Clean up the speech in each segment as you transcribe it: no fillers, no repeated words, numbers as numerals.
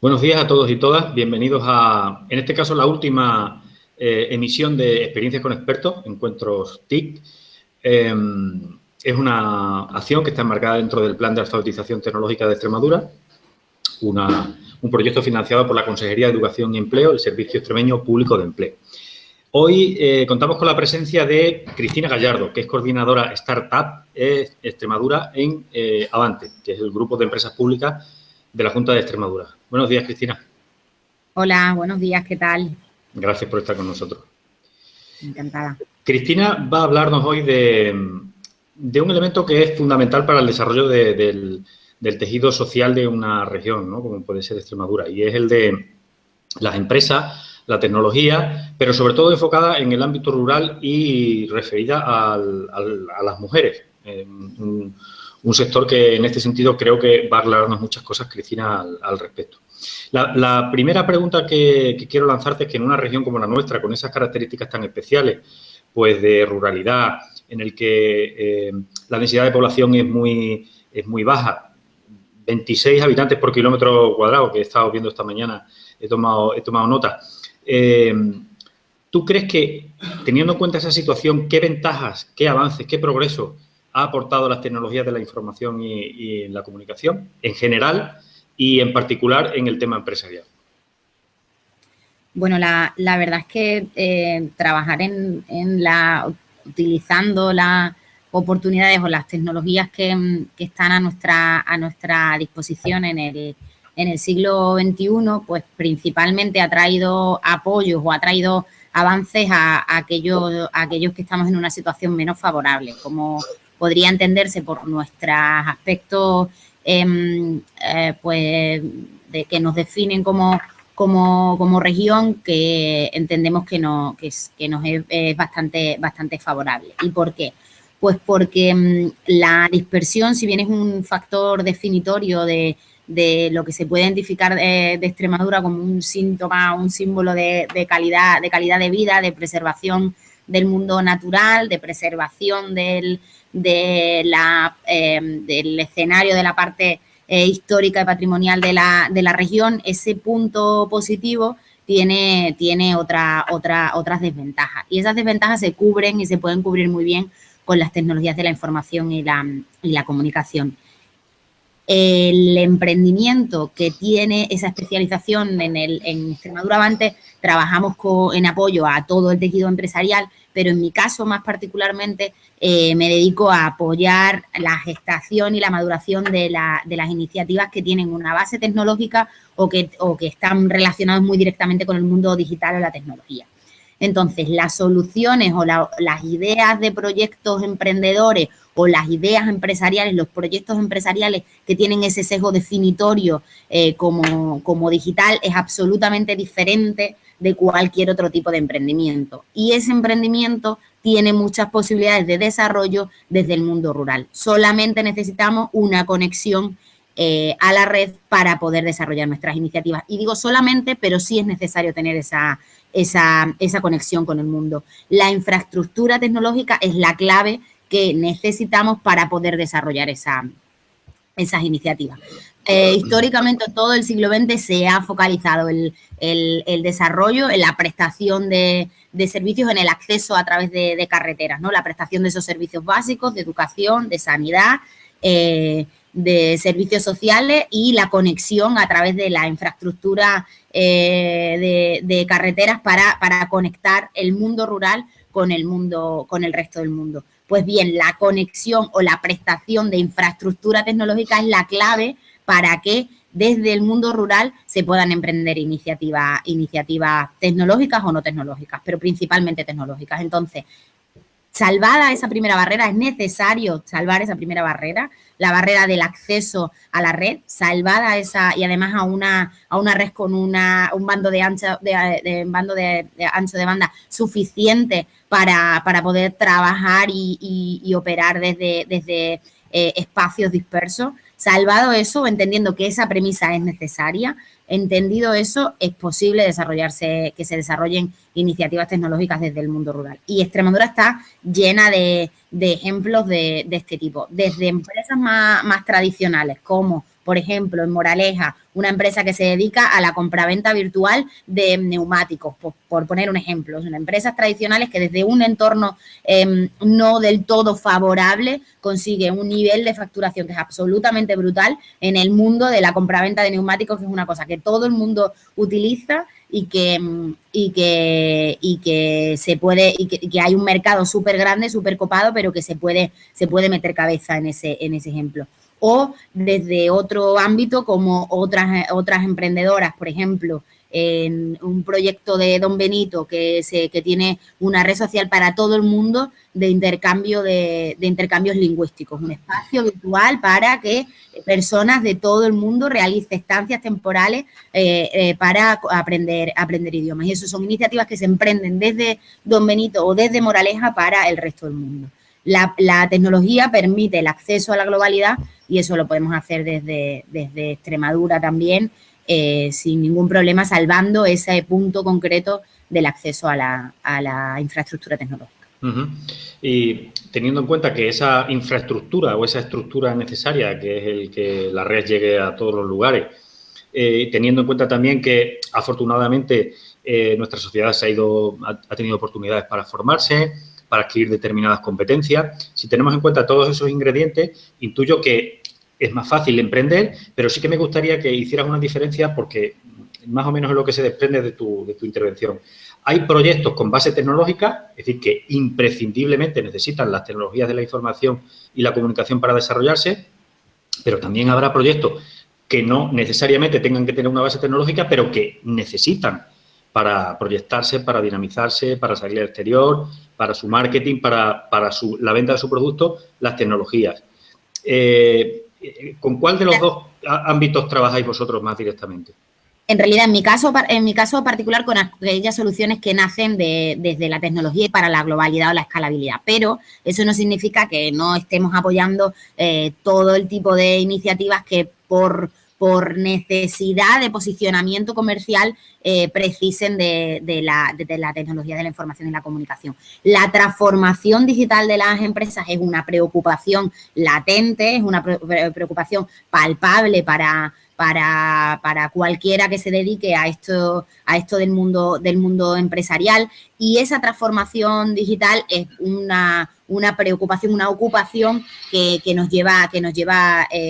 Buenos días a todos y todas. Bienvenidos a, en este caso, la última emisión de Experiencias con Expertos, Encuentros TIC. Es una acción que está enmarcada dentro del Plan de Alfabetización Tecnológica de Extremadura, un proyecto financiado por la Consejería de Educación y Empleo, el Servicio Extremeño Público de Empleo. Hoy contamos con la presencia de Cristina Gallardo, que es coordinadora Startup Extremadura en Avante, que es el grupo de empresas públicas de la Junta de Extremadura. Buenos días, Cristina. Hola, buenos días, ¿qué tal? Gracias por estar con nosotros. Encantada. Cristina va a hablarnos hoy de un elemento que es fundamental para el desarrollo del tejido social de una región, ¿no? Como puede ser Extremadura, y es el de las empresas, la tecnología, pero sobre todo enfocada en el ámbito rural y referida a las mujeres. Un sector que en este sentido creo que va a aclararnos muchas cosas, Cristina, al respecto. La primera pregunta que quiero lanzarte es que en una región como la nuestra, con esas características tan especiales, pues de ruralidad, en el que la densidad de población es muy baja, 26 habitantes por kilómetro cuadrado, que he estado viendo esta mañana, he tomado nota. ¿Tú crees que, teniendo en cuenta esa situación, qué ventajas, qué avances, qué progreso ha aportado las tecnologías de la información y la comunicación en general y en particular en el tema empresarial? Bueno, la verdad es que trabajar utilizando las oportunidades o las tecnologías que están a nuestra disposición en el siglo XXI, pues principalmente ha traído apoyos o ha traído avances a aquellos que estamos en una situación menos favorable, como podría entenderse por nuestros aspectos pues que nos definen como región, que entendemos que nos es bastante favorable. ¿Y por qué? Pues porque la dispersión, si bien es un factor definitorio de lo que se puede identificar de Extremadura como un síntoma, un símbolo de calidad de vida, de preservación del mundo natural, de preservación del escenario, de la parte histórica y patrimonial de la región, ese punto positivo tiene otras desventajas. Y esas desventajas se cubren y se pueden cubrir muy bien con las tecnologías de la información y la comunicación. El emprendimiento que tiene esa especialización en Extremadura Avante, trabajamos en apoyo a todo el tejido empresarial, pero en mi caso más particularmente me dedico a apoyar la gestación y la maduración de las iniciativas que tienen una base tecnológica o que están relacionadas muy directamente con el mundo digital o la tecnología. Entonces, las soluciones o las ideas de proyectos emprendedores o las ideas empresariales, los proyectos empresariales que tienen ese sesgo definitorio como digital, es absolutamente diferente de cualquier otro tipo de emprendimiento. Y ese emprendimiento tiene muchas posibilidades de desarrollo desde el mundo rural. Solamente necesitamos una conexión a la red para poder desarrollar nuestras iniciativas. Y digo solamente, pero sí es necesario tener esa conexión con el mundo. La infraestructura tecnológica es la clave que necesitamos para poder desarrollar esas iniciativas. Históricamente, todo el siglo XX se ha focalizado el desarrollo en la prestación de servicios, en el acceso a través de carreteras, ¿no? La prestación de esos servicios básicos, de educación, de sanidad, de servicios sociales y la conexión a través de la infraestructura de carreteras para conectar el mundo rural con el resto del mundo. Pues bien, la conexión o la prestación de infraestructura tecnológica es la clave para que desde el mundo rural se puedan emprender iniciativas tecnológicas o no tecnológicas, pero principalmente tecnológicas. Entonces, salvada esa primera barrera, es necesario salvar esa primera barrera, la barrera del acceso a la red, salvada esa, y además a una red con un bando de ancho de banda suficiente para poder trabajar y operar desde espacios dispersos. Salvado eso, entendiendo que esa premisa es necesaria, entendido eso, es posible que se desarrollen iniciativas tecnológicas desde el mundo rural. Y Extremadura está llena de ejemplos de este tipo, desde empresas más tradicionales, como por ejemplo, en Moraleja, una empresa que se dedica a la compraventa virtual de neumáticos, por poner un ejemplo. Son empresas tradicionales que desde un entorno no del todo favorable consiguen un nivel de facturación que es absolutamente brutal en el mundo de la compraventa de neumáticos, que es una cosa que todo el mundo utiliza y que se puede, y que hay un mercado súper grande, súper copado, pero que se puede meter cabeza en ese ejemplo. O desde otro ámbito, como otras emprendedoras, por ejemplo, en un proyecto de Don Benito que tiene una red social para todo el mundo de intercambios lingüísticos, un espacio virtual para que personas de todo el mundo realicen estancias temporales para aprender idiomas. Y eso son iniciativas que se emprenden desde Don Benito o desde Moraleja para el resto del mundo. La tecnología permite el acceso a la globalidad y eso lo podemos hacer desde Extremadura también, sin ningún problema, salvando ese punto concreto del acceso a la infraestructura tecnológica. Y teniendo en cuenta que esa infraestructura o esa estructura necesaria, que es el que la red llegue a todos los lugares, teniendo en cuenta también que afortunadamente nuestra sociedad ha tenido oportunidades para formarse, para adquirir determinadas competencias. Si tenemos en cuenta todos esos ingredientes, intuyo que es más fácil emprender, pero sí que me gustaría que hicieras una diferencia porque más o menos es lo que se desprende de tu intervención. Hay proyectos con base tecnológica, es decir, que imprescindiblemente necesitan las tecnologías de la información y la comunicación para desarrollarse, pero también habrá proyectos que no necesariamente tengan que tener una base tecnológica, pero que necesitan para proyectarse, para dinamizarse, para salir al exterior, para su marketing, para la venta de su producto, las tecnologías. ¿Con cuál de los dos ámbitos trabajáis vosotros más directamente? En realidad, en mi caso particular, con aquellas soluciones que nacen desde la tecnología y para la globalidad o la escalabilidad. Pero eso no significa que no estemos apoyando todo el tipo de iniciativas que por necesidad de posicionamiento comercial precisen de la tecnología de la información y la comunicación. La transformación digital de las empresas es una preocupación latente, es una preocupación palpable para cualquiera que se dedique a esto del mundo empresarial, y esa transformación digital es una preocupación, una ocupación que nos lleva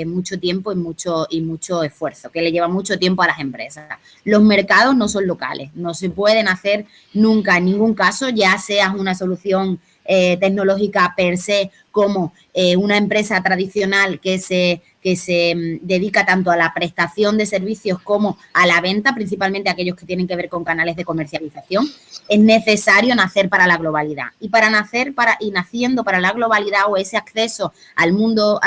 mucho tiempo y mucho esfuerzo, que le lleva mucho tiempo a las empresas. Los mercados no son locales, no se pueden hacer nunca, en ningún caso, ya seas una solución tecnológica per se como una empresa tradicional que se dedica tanto a la prestación de servicios como a la venta, principalmente aquellos que tienen que ver con canales de comercialización. Es necesario nacer para la globalidad, y naciendo para la globalidad o ese acceso al mundo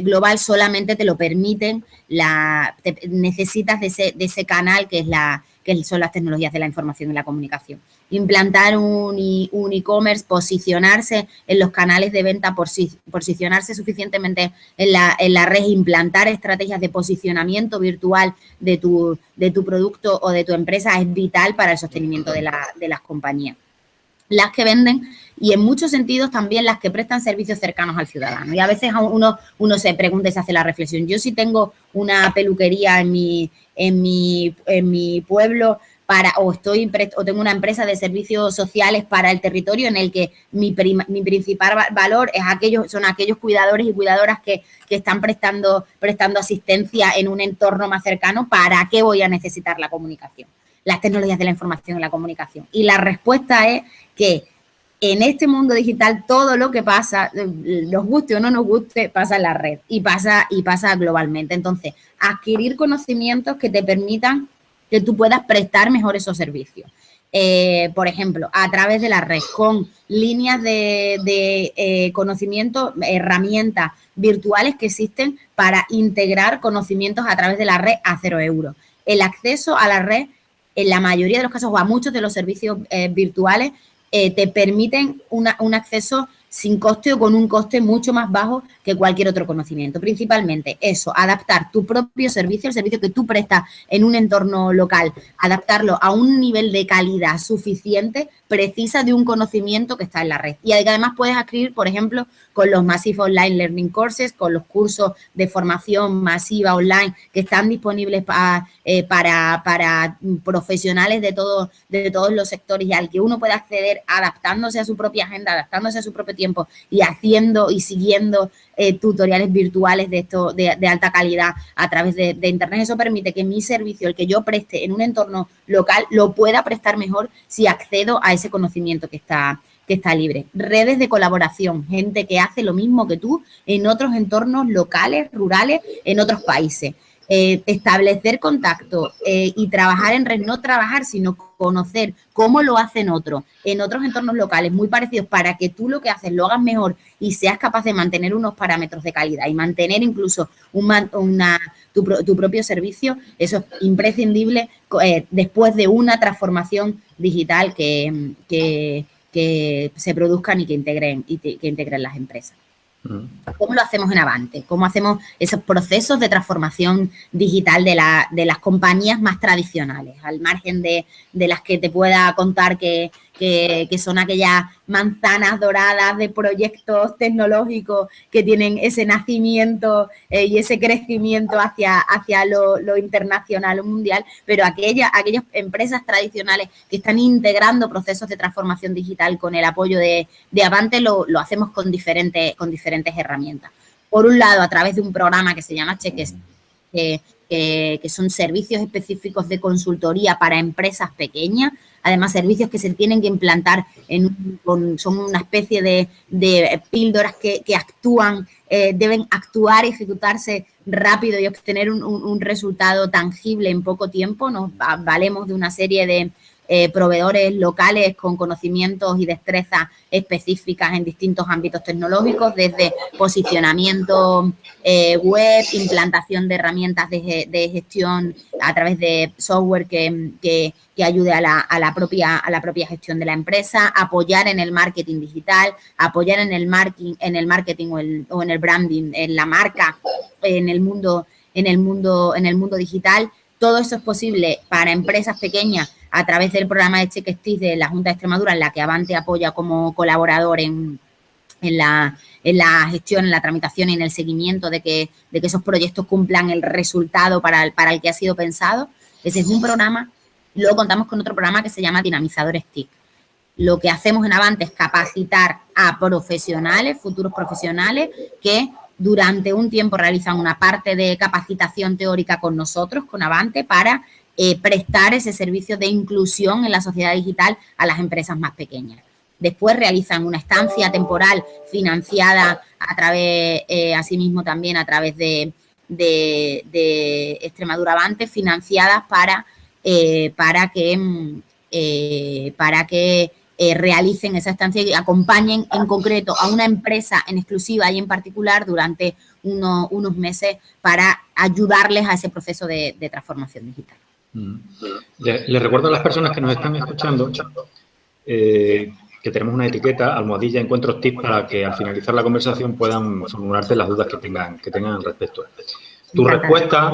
global solamente te lo permiten, necesitas de ese canal que son las tecnologías de la información y la comunicación. Implantar un e-commerce, posicionarse en los canales de venta, posicionarse suficientemente en la red, implantar estrategias de posicionamiento virtual de tu producto o de tu empresa es vital para el sostenimiento de las compañías. Las que venden y en muchos sentidos también las que prestan servicios cercanos al ciudadano. Y a veces uno se pregunta y se hace la reflexión. Yo sí tengo una peluquería en mi pueblo o tengo una empresa de servicios sociales para el territorio en el que mi principal valor son aquellos cuidadores y cuidadoras que están prestando asistencia en un entorno más cercano. ¿Para qué voy a necesitar la comunicación? Las tecnologías de la información y la comunicación. Y la respuesta es que en este mundo digital todo lo que pasa, nos guste o no nos guste, pasa en la red y pasa globalmente. Entonces, adquirir conocimientos que te permitan que tú puedas prestar mejor esos servicios. Por ejemplo, a través de la red, con líneas de conocimiento, herramientas virtuales que existen para integrar conocimientos a través de la red a 0 euros. El acceso a la red, en la mayoría de los casos o a muchos de los servicios virtuales, te permiten un acceso sin coste o con un coste mucho más bajo que cualquier otro conocimiento. Principalmente eso, adaptar tu propio servicio, el servicio que tú prestas en un entorno local, adaptarlo a un nivel de calidad suficiente, precisa de un conocimiento que está en la red. Y además puedes adquirir, por ejemplo, con los Massive Online Learning Courses, con los cursos de formación masiva online que están disponibles para profesionales de todos los sectores y al que uno puede acceder adaptándose a su propia agenda, adaptándose a su propio tiempo y haciendo y siguiendo tutoriales virtuales de alta calidad a través de Internet. Eso permite que mi servicio, el que yo preste en un entorno local, lo pueda prestar mejor si accedo a ese conocimiento que está libre. Redes de colaboración, gente que hace lo mismo que tú en otros entornos locales, rurales, en otros países. Establecer contacto y trabajar en red, no trabajar, sino conocer cómo lo hacen otros en otros entornos locales muy parecidos para que tú lo que haces lo hagas mejor y seas capaz de mantener unos parámetros de calidad y mantener incluso tu propio servicio. Eso es imprescindible después de una transformación digital que se produzcan y que integren las empresas. ¿Cómo lo hacemos en Avante? ¿Cómo hacemos esos procesos de transformación digital de las compañías más tradicionales? Al margen de las que te pueda contar que son aquellas manzanas doradas de proyectos tecnológicos que tienen ese nacimiento y ese crecimiento hacia lo internacional o mundial, pero aquellas empresas tradicionales que están integrando procesos de transformación digital con el apoyo de Avante lo hacemos con diferentes herramientas. Por un lado, a través de un programa que se llama Cheques, que son servicios específicos de consultoría para empresas pequeñas, además servicios que se tienen que implantar son una especie de píldoras que actúan, deben actuar y ejecutarse rápido y obtener un resultado tangible en poco tiempo. Nos valemos de una serie de proveedores locales con conocimientos y destrezas específicas en distintos ámbitos tecnológicos, desde posicionamiento web, implantación de herramientas de gestión a través de software que ayude a la propia gestión de la empresa, apoyar en el marketing digital, apoyar en el marketing o en el branding, en la marca, en el mundo digital. Todo eso es posible para empresas pequeñas a través del programa de Cheques TIC de la Junta de Extremadura, en la que Avante apoya como colaborador en la gestión, en la tramitación y en el seguimiento de que esos proyectos cumplan el resultado para el que ha sido pensado. Ese es un programa. Luego contamos con otro programa que se llama Dinamizadores TIC. Lo que hacemos en Avante es capacitar a profesionales, futuros profesionales, que durante un tiempo realizan una parte de capacitación teórica con nosotros, con Avante, para prestar ese servicio de inclusión en la sociedad digital a las empresas más pequeñas. Después realizan una estancia temporal financiada a través, asimismo también a través de Extremadura Avante, financiadas para que realicen esa estancia y acompañen en concreto a una empresa en exclusiva y en particular durante unos meses para ayudarles a ese proceso de transformación digital. Les recuerdo a las personas que nos están escuchando que tenemos una etiqueta, almohadilla encuentros tips, para que al finalizar la conversación puedan formularte las dudas que tengan al respecto. Tu respuesta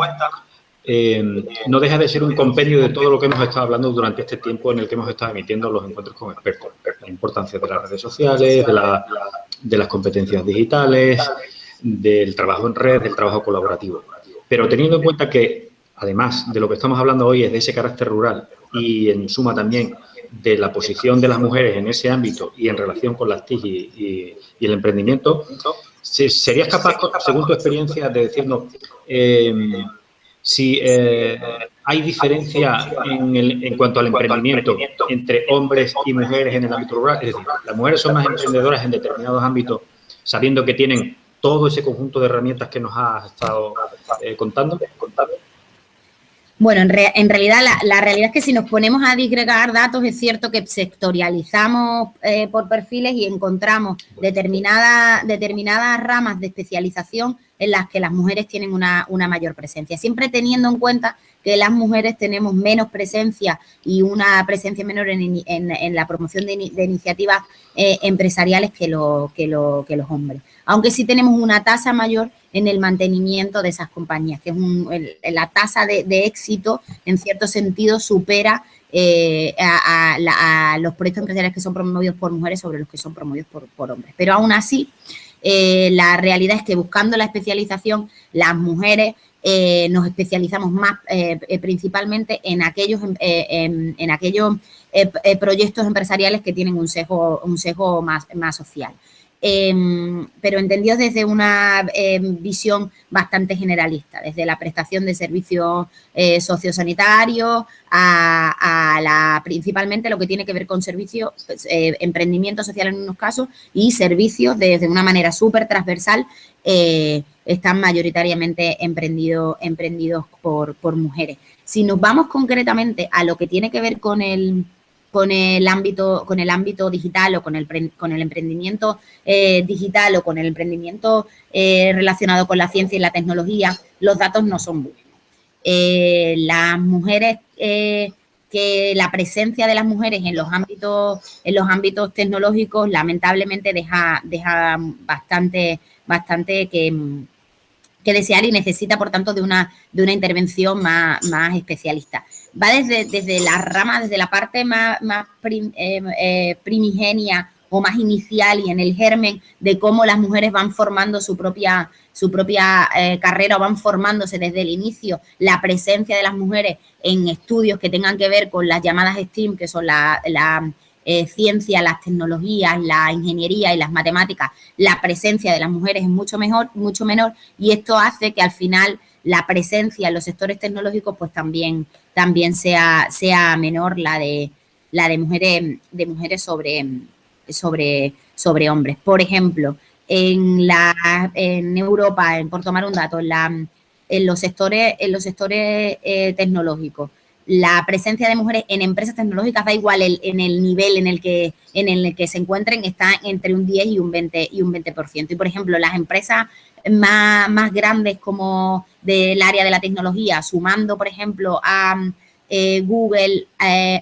no deja de ser un compendio de todo lo que hemos estado hablando durante este tiempo en el que hemos estado emitiendo los encuentros con expertos. La importancia de las redes sociales, de las competencias digitales, del trabajo en red, del trabajo colaborativo. Pero teniendo en cuenta que, además de lo que estamos hablando hoy, es de ese carácter rural y, en suma, también de la posición de las mujeres en ese ámbito y en relación con las TIC y el emprendimiento, ¿serías capaz, según tu experiencia, de decirnos si hay diferencia en cuanto al emprendimiento entre hombres y mujeres en el ámbito rural? Es decir, las mujeres son más emprendedoras en determinados ámbitos, sabiendo que tienen todo ese conjunto de herramientas que nos has estado contando. Bueno, en realidad, la realidad es que si nos ponemos a disgregar datos, es cierto que sectorializamos por perfiles y encontramos determinadas ramas de especialización en las que las mujeres tienen una mayor presencia, siempre teniendo en cuenta que las mujeres tenemos menos presencia y una presencia menor en la promoción de iniciativas empresariales que los hombres. Aunque sí tenemos una tasa mayor en el mantenimiento de esas compañías, que es la tasa de éxito, en cierto sentido, supera a los proyectos empresariales que son promovidos por mujeres sobre los que son promovidos por hombres. Pero aún así, la realidad es que buscando la especialización, las mujeres nos especializamos más principalmente en aquellos proyectos empresariales que tienen un sesgo más social. Pero entendidos desde una visión bastante generalista, desde la prestación de servicios sociosanitarios principalmente lo que tiene que ver con servicios, emprendimiento social en unos casos y servicios desde una manera súper transversal están mayoritariamente emprendidos por mujeres. Si nos vamos concretamente a lo que tiene que ver con el ámbito digital o con el emprendimiento digital o con el emprendimiento relacionado con la ciencia y la tecnología, los datos no son buenos. Las mujeres, que la presencia de las mujeres en los ámbitos tecnológicos lamentablemente deja bastante que desear y necesita, por tanto, de una intervención más especialista. Va desde la rama, desde la parte más primigenia o más inicial y en el germen de cómo las mujeres van formando su propia carrera o van formándose desde el inicio, la presencia de las mujeres en estudios que tengan que ver con las llamadas STEAM, que son la ciencia, las tecnologías, la ingeniería y las matemáticas, la presencia de las mujeres es mucho menor y esto hace que al final la presencia en los sectores tecnológicos pues también sea menor la de mujeres sobre hombres. Por ejemplo, en Europa, por tomar un dato, en los sectores tecnológicos, la presencia de mujeres en empresas tecnológicas, da igual en el nivel en el que se encuentren, está entre un 10 y un 20%. Y, por ejemplo, las empresas más grandes como del área de la tecnología, sumando, por ejemplo, a Google,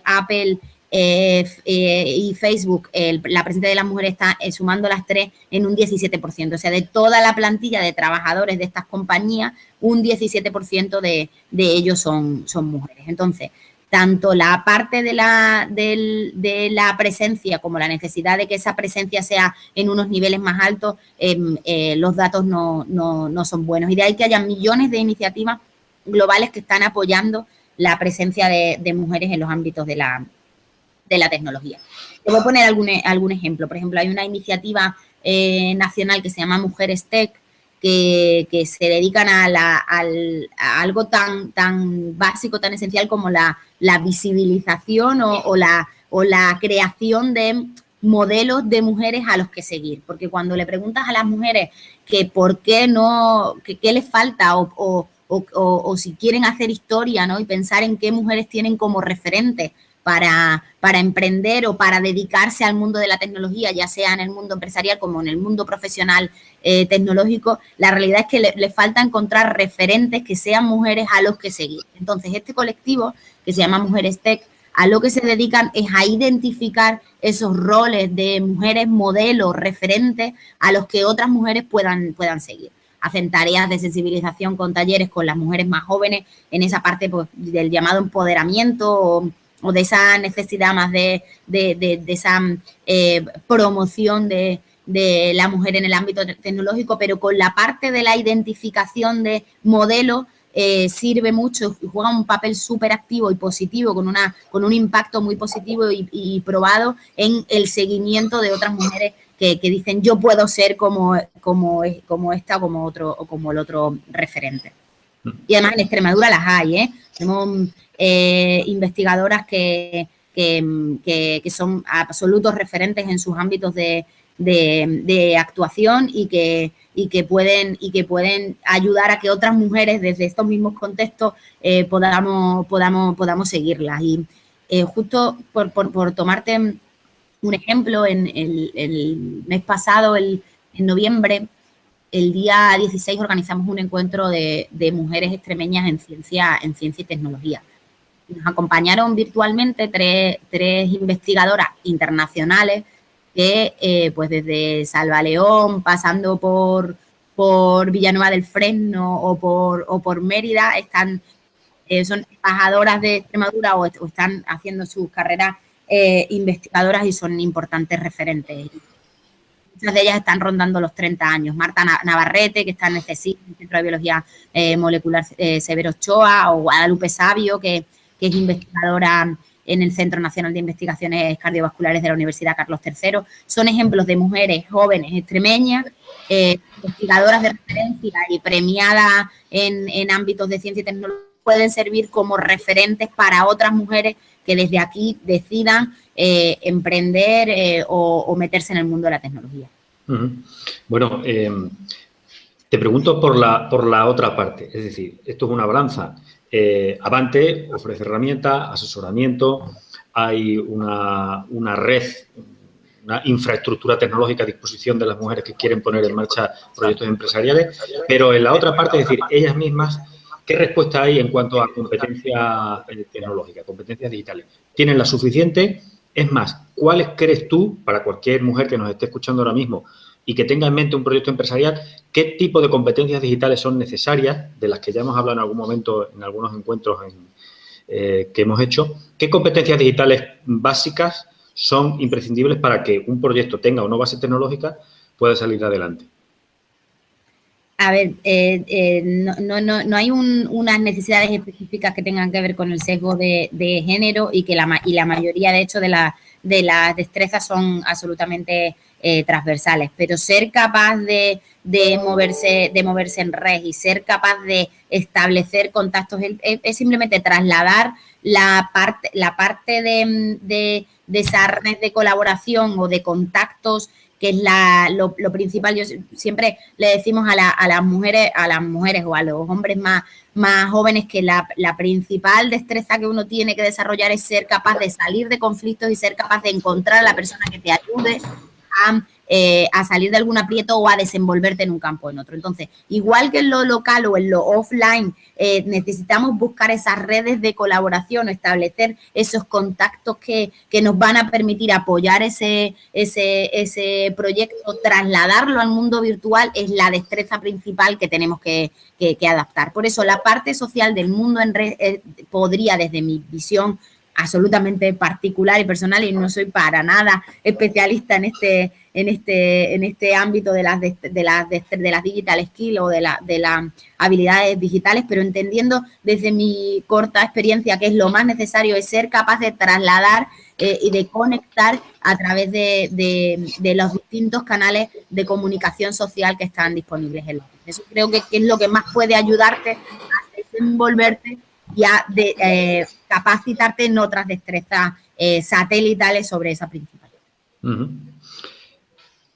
Apple y Facebook, la presencia de las mujeres está sumando las tres en un 17%. O sea, de toda la plantilla de trabajadores de estas compañías, un 17% de ellos son mujeres. Entonces, tanto la parte de la presencia como la necesidad de que esa presencia sea en unos niveles más altos, los datos no son buenos. Y de ahí que haya millones de iniciativas globales que están apoyando la presencia de mujeres en los ámbitos de la tecnología. Te voy a poner algún ejemplo. Por ejemplo, hay una iniciativa nacional que se llama Mujeres Tech, que se dedican a algo tan básico, tan esencial como la visibilización o la creación de modelos de mujeres a los que seguir. Porque cuando le preguntas a las mujeres que por qué no, qué les falta o si quieren hacer historia, ¿no? Y pensar en qué mujeres tienen como referente para emprender o para dedicarse al mundo de la tecnología, ya sea en el mundo empresarial como en el mundo profesional tecnológico, la realidad es que le falta encontrar referentes que sean mujeres a los que seguir. Entonces, este colectivo, que se llama Mujeres Tech, a lo que se dedican es a identificar esos roles de mujeres modelos, referentes, a los que otras mujeres puedan seguir. Hacen tareas de sensibilización con talleres con las mujeres más jóvenes en esa parte pues, del llamado empoderamiento o de esa necesidad más de esa promoción de la mujer en el ámbito tecnológico, pero con la parte de la identificación de modelos sirve mucho y juega un papel súper activo y positivo, con un impacto muy positivo y probado en el seguimiento de otras mujeres que dicen yo puedo ser como esta o como otro o como el otro referente. Y además en Extremadura las hay, tenemos investigadoras que son absolutos referentes en sus ámbitos de actuación y que pueden ayudar a que otras mujeres desde estos mismos contextos podamos seguirlas. Y justo por tomarte un ejemplo, en el mes pasado, en noviembre, el día 16 organizamos un encuentro de mujeres extremeñas en ciencia y tecnología. Nos acompañaron virtualmente tres investigadoras internacionales que, pues desde Salvaleón, pasando por Villanueva del Fresno o por Mérida, son embajadoras de Extremadura o están haciendo sus carreras investigadoras y son importantes referentes. Muchas de ellas están rondando los 30 años. Marta Navarrete, que está en el CSIC, el Centro de Biología Molecular Severo Ochoa, o Guadalupe Sabio, que es investigadora en el Centro Nacional de Investigaciones Cardiovasculares de la Universidad Carlos III. Son ejemplos de mujeres jóvenes extremeñas, investigadoras de referencia y premiadas en ámbitos de ciencia y tecnología, pueden servir como referentes para otras mujeres que desde aquí decidan emprender o meterse en el mundo de la tecnología. Bueno, te pregunto por la otra parte, es decir, esto es una balanza. Avante ofrece herramientas, asesoramiento, hay una red, una infraestructura tecnológica a disposición de las mujeres que quieren poner en marcha proyectos empresariales, pero en la otra parte, es decir, ellas mismas, ¿qué respuesta hay en cuanto a competencia tecnológica, competencias digitales? ¿Tienen la suficiente? Es más, ¿cuáles crees tú, para cualquier mujer que nos esté escuchando ahora mismo y que tenga en mente un proyecto empresarial, qué tipo de competencias digitales son necesarias, de las que ya hemos hablado en algún momento, en algunos encuentros que hemos hecho? ¿Qué competencias digitales básicas son imprescindibles para que un proyecto tenga o no base tecnológica pueda salir adelante? A ver, no hay unas necesidades específicas que tengan que ver con el sesgo de género y que la mayoría, de hecho, de las destrezas son absolutamente transversales, pero ser capaz de moverse en red y ser capaz de establecer contactos es simplemente trasladar la parte de esa red de colaboración o de contactos, que es lo principal. Yo siempre le decimos a las mujeres o a los hombres más jóvenes que la principal destreza que uno tiene que desarrollar es ser capaz de salir de conflictos y ser capaz de encontrar a la persona que te ayude a salir de algún aprieto o a desenvolverte en un campo o en otro. Entonces, igual que en lo local o en lo offline, necesitamos buscar esas redes de colaboración, establecer esos contactos que nos van a permitir apoyar ese proyecto, trasladarlo al mundo virtual, es la destreza principal que tenemos que adaptar. Por eso, la parte social del mundo en red podría, desde mi visión absolutamente particular y personal, y no soy para nada especialista en este ámbito de las digital skills o de las habilidades digitales, pero entendiendo desde mi corta experiencia que es lo más necesario, es ser capaz de trasladar y de conectar a través de los distintos canales de comunicación social que están disponibles en la red. Eso creo que es lo que más puede ayudarte a desenvolverte y a capacitarte en otras destrezas satelitales sobre esa principal.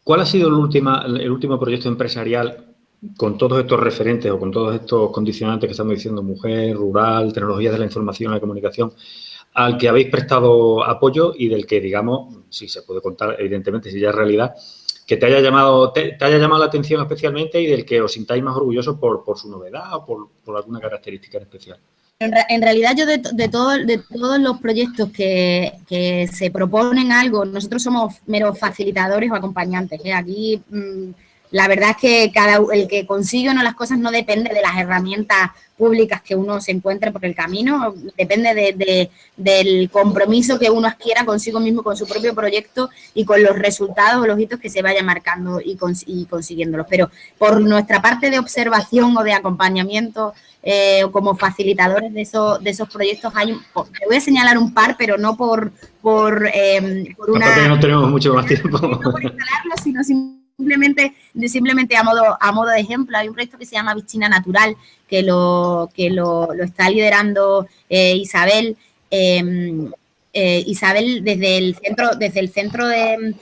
¿Cuál ha sido el último proyecto empresarial con todos estos referentes o con todos estos condicionantes que estamos diciendo, mujer, rural, tecnologías de la información y la comunicación, al que habéis prestado apoyo y del que, digamos, si se puede contar, evidentemente, si ya es realidad, que te haya llamado la atención especialmente y del que os sintáis más orgullosos por su novedad o por alguna característica en especial? En realidad, yo de todos los proyectos que se proponen algo, nosotros somos meros facilitadores o acompañantes. Aquí la verdad es que el que consigue o no las cosas no depende de las herramientas públicas que uno se encuentre por el camino, depende del compromiso que uno adquiera consigo mismo, con su propio proyecto y con los resultados o los hitos que se vaya marcando y consiguiéndolos. Pero por nuestra parte de observación o de acompañamiento, como facilitadores de esos proyectos, te voy a señalar un par, pero no por una... No tenemos mucho más tiempo. No por instalarlo, sino simplemente a modo de ejemplo. Hay un proyecto que se llama Piscina Natural, que lo está liderando Isabel. Isabel, desde el centro de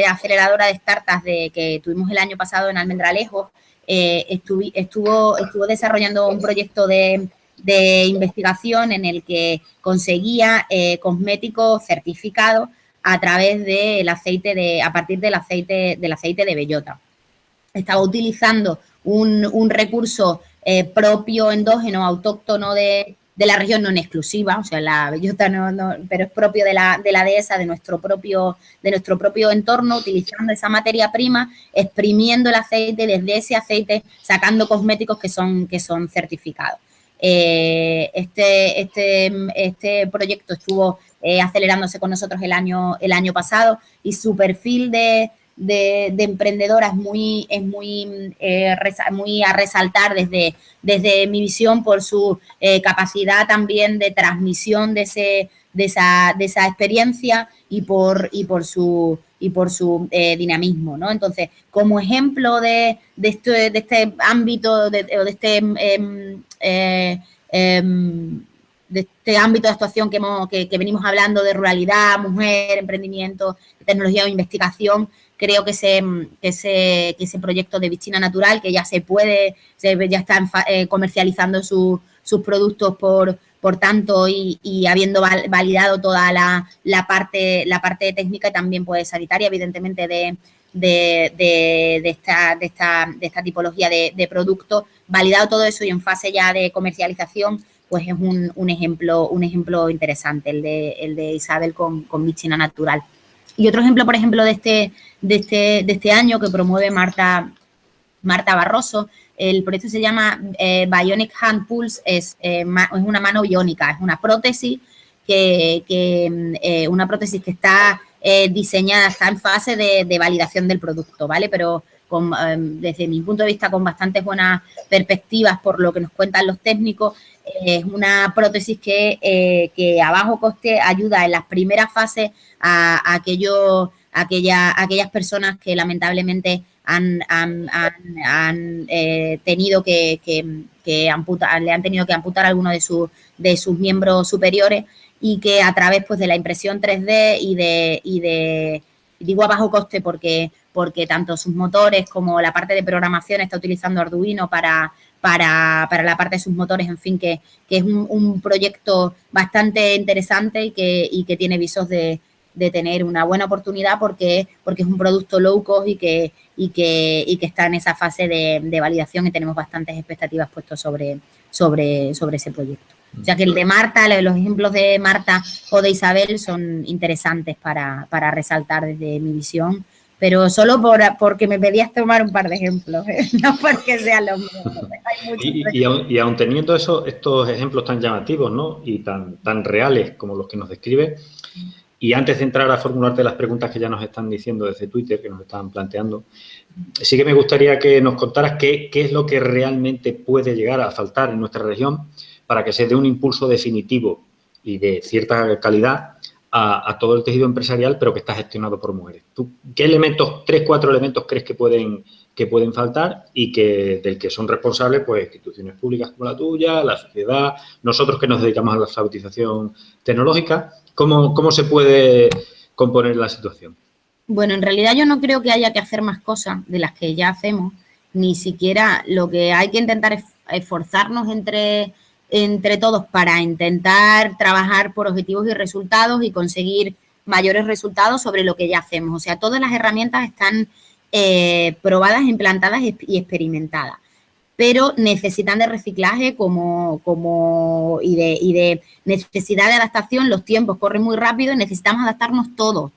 aceleradora de startups que tuvimos el año pasado en Almendralejo, estuvo desarrollando un proyecto de investigación en el que conseguía cosméticos certificados a través del aceite a partir del aceite de bellota. estaba utilizando un recurso propio, endógeno, autóctono de la región, no en exclusiva, o sea, la bellota pero es propio de la dehesa, de nuestro propio entorno, utilizando esa materia prima, exprimiendo el aceite, desde ese aceite sacando cosméticos que son certificados. Este proyecto estuvo acelerándose con nosotros el año pasado, y su perfil de emprendedora es muy a resaltar desde mi visión, por su capacidad también de transmisión de esa experiencia y por su dinamismo, ¿no? Entonces, como ejemplo de este ámbito, de este ámbito de actuación que venimos hablando, de ruralidad, mujer, emprendimiento, tecnología o investigación, creo que ese proyecto de Vicina Natural, que ya ya están comercializando sus productos por tanto, y habiendo validado toda la parte técnica y también pues sanitaria, evidentemente, de esta tipología de producto, validado todo eso y en fase ya de comercialización, pues es un ejemplo interesante el de Isabel con Vicina Natural. Y otro ejemplo, por ejemplo, de este año, que promueve Marta Barroso, el proyecto se llama Bionic Hand Pulse, es una mano biónica, es una prótesis que está diseñada, está en fase de validación del producto, ¿vale? Pero desde mi punto de vista, con bastantes buenas perspectivas por lo que nos cuentan los técnicos. Es una prótesis que a bajo coste ayuda en las primeras fases a aquellas personas que lamentablemente han tenido le han tenido que amputar alguno de sus miembros superiores, y que a través pues de la impresión 3D y digo a bajo coste porque tanto sus motores como la parte de programación está utilizando Arduino para la parte de sus motores, en fin, que es un proyecto bastante interesante y que tiene visos de tener una buena oportunidad porque es un producto low cost y que está en esa fase de validación, y tenemos bastantes expectativas puestas sobre ese proyecto. O sea que el de Marta, los ejemplos de Marta o de Isabel son interesantes para resaltar desde mi visión, pero solo porque me pedías tomar un par de ejemplos, no porque sean los míos. Y aun teniendo estos ejemplos tan llamativos, ¿no? Y tan reales como los que nos describe, y antes de entrar a formularte las preguntas que ya nos están diciendo desde Twitter, que nos están planteando, sí que me gustaría que nos contaras qué es lo que realmente puede llegar a faltar en nuestra región para que se dé un impulso definitivo y de cierta calidad a todo el tejido empresarial, pero que está gestionado por mujeres. ¿Tú qué elementos, 3, 4 elementos crees que pueden faltar y del que son responsables pues instituciones públicas como la tuya, la sociedad, nosotros que nos dedicamos a la alfabetización tecnológica? ¿Cómo se puede componer la situación? Bueno, en realidad yo no creo que haya que hacer más cosas de las que ya hacemos, ni siquiera. Lo que hay que intentar es esforzarnos entre todos para intentar trabajar por objetivos y resultados y conseguir mayores resultados sobre lo que ya hacemos. O sea, todas las herramientas están probadas, implantadas y experimentadas, pero necesitan de reciclaje y de necesidad de adaptación. Los tiempos corren muy rápido y necesitamos adaptarnos todos.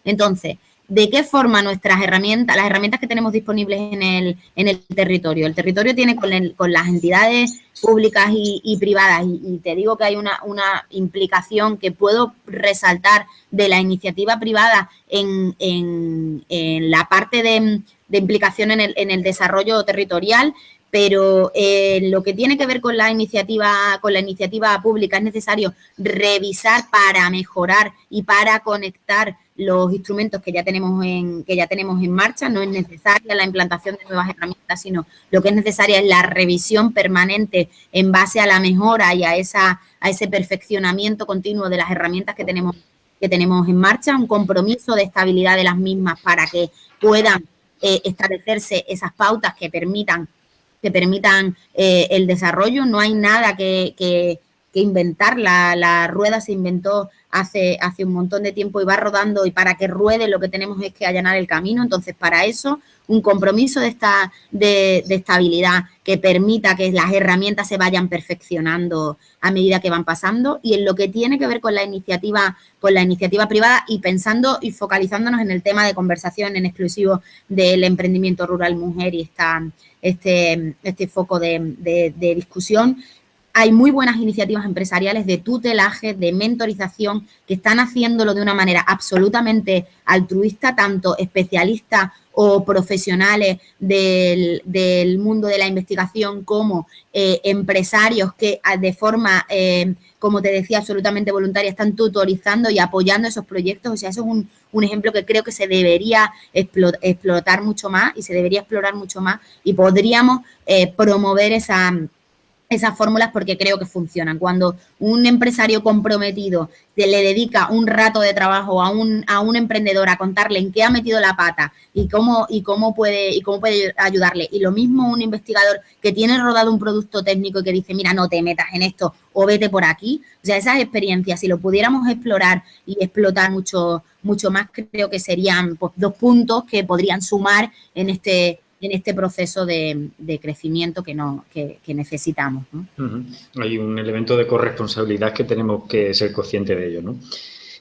Entonces, ¿de qué forma nuestras herramientas, las herramientas que tenemos disponibles en el territorio? El territorio tiene con las entidades públicas y privadas, y te digo que hay una implicación que puedo resaltar de la iniciativa privada en la parte de implicación en el desarrollo territorial, pero lo que tiene que ver con la iniciativa pública es necesario revisar para mejorar y para conectar los instrumentos que ya tenemos en marcha. No es necesaria la implantación de nuevas herramientas, sino lo que es necesaria es la revisión permanente en base a la mejora y a ese perfeccionamiento continuo de las herramientas que tenemos en marcha, un compromiso de estabilidad de las mismas para que puedan establecerse esas pautas que permitan el desarrollo. No hay nada que inventar. La rueda se inventó hace un montón de tiempo y va rodando, y para que ruede lo que tenemos es que allanar el camino. Entonces, para eso, un compromiso de estabilidad que permita que las herramientas se vayan perfeccionando a medida que van pasando, y en lo que tiene que ver con la iniciativa privada, y pensando y focalizándonos en el tema de conversación en exclusivo del emprendimiento rural mujer y este foco de discusión. Hay muy buenas iniciativas empresariales de tutelaje, de mentorización, que están haciéndolo de una manera absolutamente altruista, tanto especialistas o profesionales del mundo de la investigación como empresarios que de forma, como te decía, absolutamente voluntaria, están tutorizando y apoyando esos proyectos. O sea, eso es un ejemplo que creo que se debería explotar mucho más y se debería explorar mucho más, y podríamos promover esas fórmulas, porque creo que funcionan. Cuando un empresario comprometido le dedica un rato de trabajo a un emprendedor a contarle en qué ha metido la pata y cómo puede ayudarle, y lo mismo un investigador que tiene rodado un producto técnico y que dice, mira, no te metas en esto o vete por aquí. O sea, esas experiencias, si lo pudiéramos explorar y explotar mucho más, creo que serían, pues, 2 puntos que podrían sumar en este proceso de crecimiento que necesitamos, ¿no? Hay un elemento de corresponsabilidad que tenemos que ser conscientes de ello, ¿no?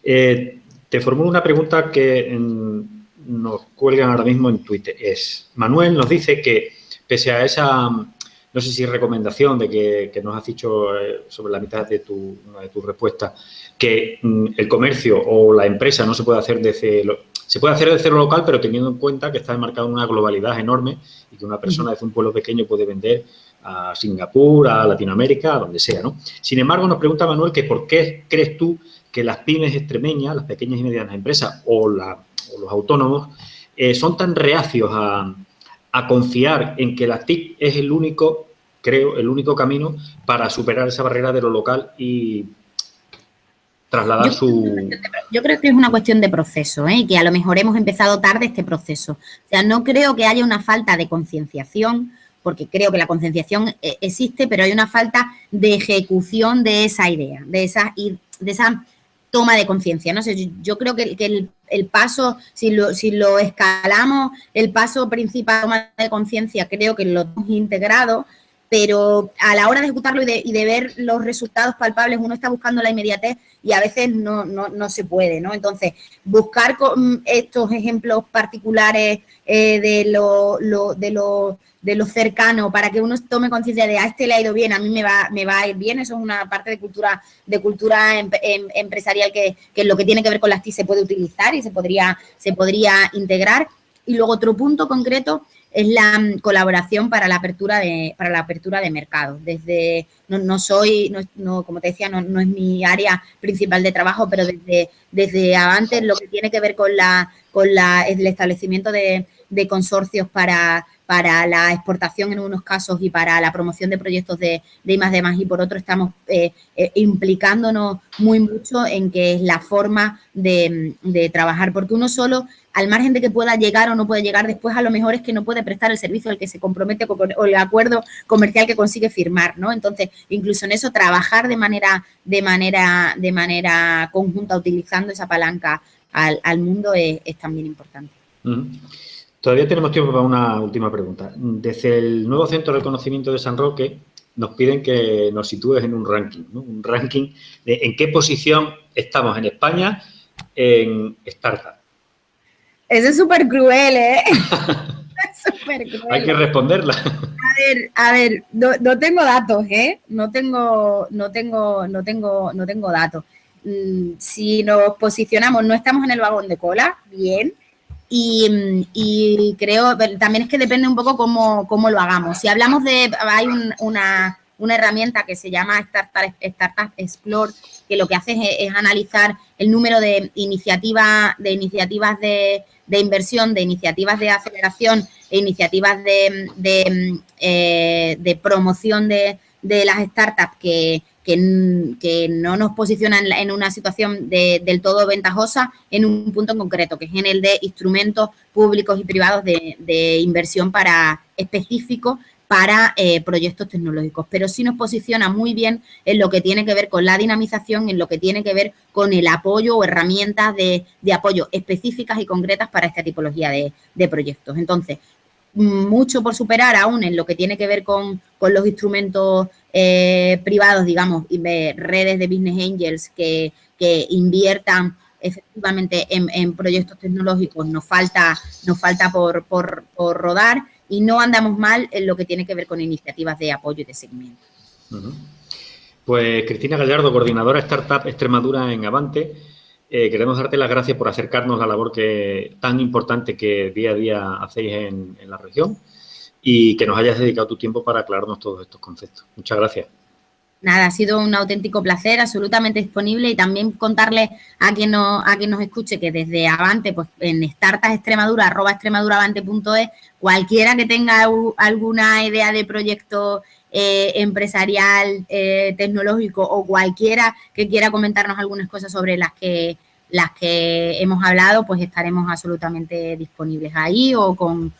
Te formulo una pregunta que nos cuelgan ahora mismo en Twitter. Manuel nos dice que, pese a esa, no sé si recomendación de que nos has dicho sobre la mitad de tu respuesta, que el comercio o la empresa no se puede hacer se puede hacer desde lo local, pero teniendo en cuenta que está enmarcado en una globalidad enorme y que una persona desde un pueblo pequeño puede vender a Singapur, a Latinoamérica, a donde sea, ¿no? Sin embargo, nos pregunta Manuel que por qué crees tú que las pymes extremeñas, las pequeñas y medianas empresas o los autónomos son tan reacios a confiar en que las TIC es el único camino para superar esa barrera de lo local y trasladar Yo creo que es una cuestión de proceso, y que a lo mejor hemos empezado tarde este proceso. O sea, no creo que haya una falta de concienciación, porque creo que la concienciación existe, pero hay una falta de ejecución de esa idea, de esa toma de conciencia, ¿no? O sea, yo creo que el paso, si lo escalamos, el paso principal de toma de conciencia, creo que lo hemos integrado, pero a la hora de ejecutarlo y de ver los resultados palpables, uno está buscando la inmediatez y a veces no se puede, ¿no? Entonces, buscar estos ejemplos particulares de lo cercano para que uno tome conciencia de a este le ha ido bien, a mí me va a ir bien, eso es una parte de cultura empresarial que en lo que tiene que ver con las TIC se puede utilizar y se podría integrar. Y luego otro punto concreto es la colaboración para la apertura de mercados. Como te decía, no es mi área principal de trabajo, pero desde antes lo que tiene que ver con el establecimiento de consorcios para la exportación en unos casos y para la promoción de proyectos de I+D+, y por otro estamos implicándonos muy mucho en que es la forma de trabajar, porque uno solo, al margen de que pueda llegar o no puede llegar, después a lo mejor es que no puede prestar el servicio al que se compromete o el acuerdo comercial que consigue firmar, ¿no? Entonces, incluso en eso, trabajar de manera conjunta, utilizando esa palanca al mundo es también importante. Todavía tenemos tiempo para una última pregunta. Desde el nuevo Centro del Conocimiento de San Roque nos piden que nos sitúes en un ranking, ¿no? Un ranking de en qué posición estamos en España en startup. Eso es súper cruel, ¿eh? Es súper cruel. Hay que responderla. A ver, no tengo datos, ¿eh? No tengo datos. Si nos posicionamos, no estamos en el vagón de cola, bien. Y creo, también es que depende un poco cómo lo hagamos. Si hablamos hay una herramienta que se llama Startup Explore, que lo que hace es analizar el número de iniciativas de inversión, de iniciativas de aceleración e iniciativas de promoción de las startups que no nos posicionan en una situación del todo ventajosa en un punto en concreto, que es en el de instrumentos públicos y privados de inversión específicos para proyectos tecnológicos, pero sí nos posiciona muy bien en lo que tiene que ver con la dinamización, en lo que tiene que ver con el apoyo o herramientas de apoyo específicas y concretas para esta tipología de proyectos. Entonces, mucho por superar aún en lo que tiene que ver con los instrumentos privados, digamos, y de redes de business angels que inviertan efectivamente en proyectos tecnológicos. Nos falta por rodar y no andamos mal en lo que tiene que ver con iniciativas de apoyo y de seguimiento. Pues Cristina Gallardo, coordinadora Startup Extremadura en Avante, queremos darte las gracias por acercarnos a la labor tan importante que día a día hacéis en la región y que nos hayas dedicado tu tiempo para aclararnos todos estos conceptos. Muchas gracias. Nada, ha sido un auténtico placer, absolutamente disponible, y también contarle a quien nos escuche que desde Avante, pues en startupextremadura, @extremaduraavante.es, cualquiera que tenga alguna idea de proyecto empresarial, tecnológico, o cualquiera que quiera comentarnos algunas cosas sobre las que hemos hablado, pues estaremos absolutamente disponibles ahí o con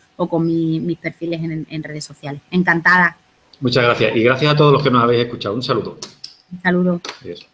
mis perfiles en redes sociales. Encantada. Muchas gracias y gracias a todos los que nos habéis escuchado. Un saludo. Un saludo. Adiós.